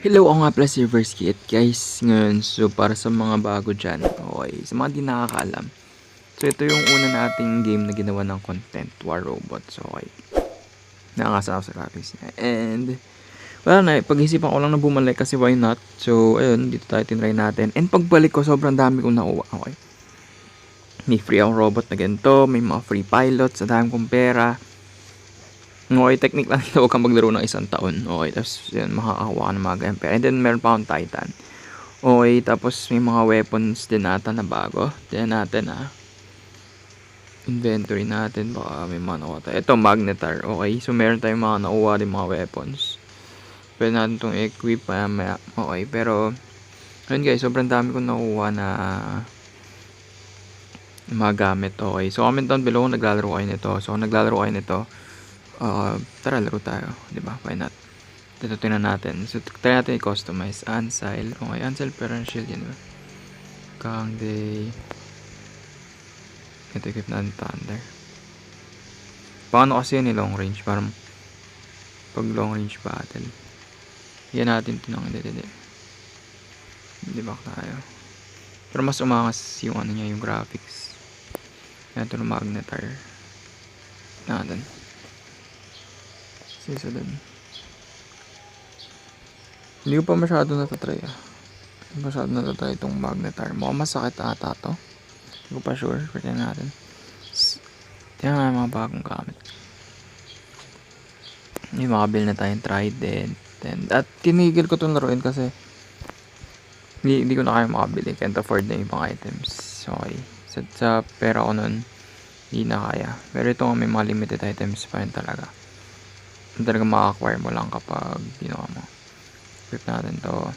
Hello, ako nga pala si Kit guys. Ngayon, so para sa mga bago dyan, okay, sa mga di nakakaalam. So ito yung una nating game na ginawa ng content, War Robots, okay. Nakakasama sa graphics niya. And, wala na, pag-isipan ko lang na bumalik kasi why not. So, ayun, dito tayo tinry natin. And pagbalik ko, sobrang dami kong nakuha, okay. May free ang robot na ganito, may mga free pilots, sa dami kong pera. Okay, technique lang ito, huwag kang maglaro ng isang taon. Okay, tapos yun, makakakuha ka ng mga ganyan pera. And then, meron pa akong Titan. Okay, tapos may mga weapons din ata na bago. Tignan natin inventory natin, baka may mga nakuha tayo. Ito, magnetar. Okay, so meron tayong mga nakuha din mga weapons. Pwede natin itong equip maya. Okay, pero ayun guys, sobrang dami kong nakuha na mga gamit. Okay, so comment down below kung naglalaro kayo nito. So kung naglalaro kayo nito, tara laro tayo, diba? Why not? Ito tingnan natin. So try natin i-customize Ansile. Okay, Ansile parang shield yun, diba? Kang day. Ito equip natin thunder. Paano kasi yun long range? Parang pag long range battle. Yan natin ito ng hindi. Diba tayo? Pero mas umangas yung ano niya, yung graphics. Yan ito ng magnetar natin. Isa din. Hindi ko pa masyado natatry itong magnetar. Mukhang masakit ata to. Hindi ko pa sure. Pwede natin. Tingnan nga mga bagong gamit. May makabil na tayong trident. At tinigil ko itong laruin kasi hindi ko na kaya makabili. Can't afford na yung mga items. Okay. Sa pera ko nun, hindi na kaya. Pero ito may mga limited items pa rin talaga. Yung talaga maka-acquire mo lang kapag ginawa mo. Equip natin to.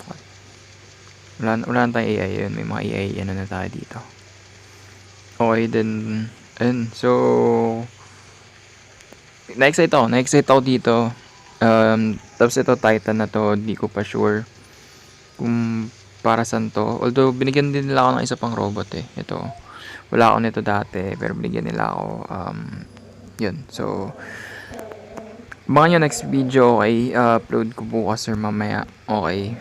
Okay. Wala na tayong AI yun. May mga AI ano na tayo dito. Okay, then ayun. So na-excite ako dito. Tapos ito Titan na to, di ko pa sure kung para saan to. Although binigyan din nila ako ng isa pang robot ito. Wala ako nito dati, pero binigyan nila ako. Yun. So abangan nyo next video, okay? Upload ko bukas or mamaya. Okay.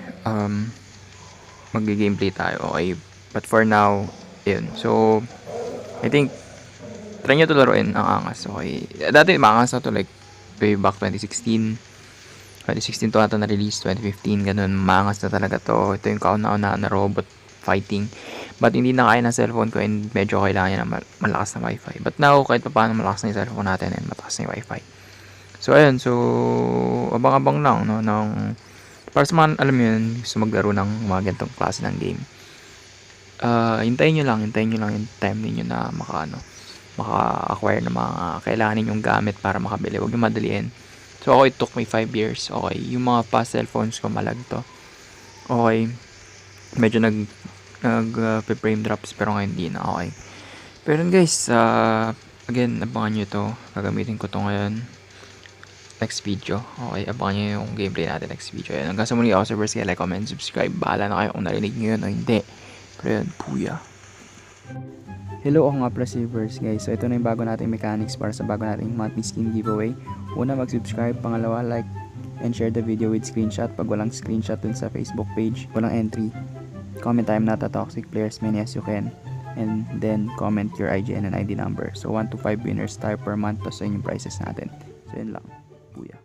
Mag-gameplay tayo, okay? But for now, yun. So I think try nyo to laruin ang angas, okay? Dati maangas na to, like way back 2016 to ata na release, 2015 ganun. Maangas na talaga to. Ito yung kauna-una na robot fighting, but hindi na kaya ng cellphone ko and medyo kailangan niya na malakas na wifi. But now kahit pa paano malakas na yung cellphone natin and matakas na yung wifi. So ayun, so abang-abang lang no, ng para sa mga alam mo yun, gusto maglaro ng mga ganitong klase ng game. Hintayin nyo lang yung time ninyo na maka-acquire ng mga kailangan ninyong gamit para makabili. Huwag yung madaliin. So ako, it took me 5 years. Okay, yung mga past cellphones ko malag to. Okay, medyo frame drops pero ngayon hindi na. Okay, pero guys, again, abangan nyo to. Gagamitin ko to ngayon next video. Okay, abangan nyo yung gameplay natin next video. Yan. Hanggang sa muli ako sa first, like, comment, subscribe. Bahala na kayo kung narinig nyo yun o hindi. Pero yun, puya. Hello, ako nga pala si guys. So ito na yung bago nating mechanics para sa bago nating monthly skin giveaway. Una, mag-subscribe. Pangalawa, like and share the video with screenshot. Pag walang screenshot dun sa Facebook page, walang entry, comment I'm not a toxic player as many as you can. And then comment your IGN and ID number. So 1 to 5 winners tayo per month to sa inyong prizes natin. So yun lang. Puya.